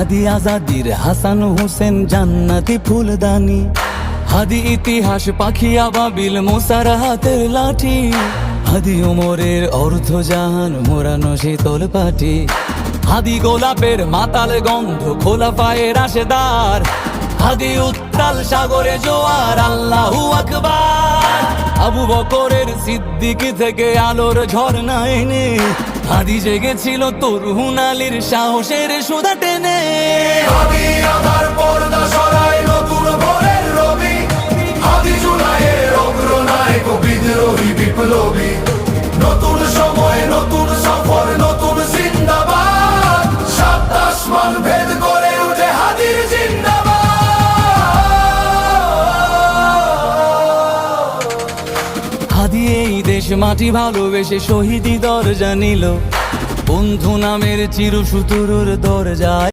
হাদি আজাদির হাসান হোসেন জান্নাতি ফুলদানি, হাদি ইতিহাস পাখি আবাবিল মোসার হাতের লাঠি, হাদি ওমরের অর্ধ জাহান মোরানো শীতল পাটি, হাদি গোলাপের মাতাল গন্ধ খোলা পায়ের রাশেদার, হাদি উত্তাল সাগরে জোয়ার আল্লাহু আকবার। আবু বকরের সিদ্দিক থেকে আলোর ঝর্ণা এনে হাদি জেগেছিল তরুণ আলীর সাহসের সুধা টেনে। হাদি আধার পর্দা সরায় নতুন ভোরের রবি, হাদি জুলাইয়ের অগ্রনায়ক বিদ্রোহী বিপ্লবী, নতুন সময় নতুন সফর নতুন জিন্দাবাদ, সাত আসমান ভেদ করে উঠে হাদির জিন্দাবাদ। হাদি এই দেশ মাটি ভালোবেসে শহীদি দরজা নিল, বন্ধু নামের চিরসুতুরুর দরজায়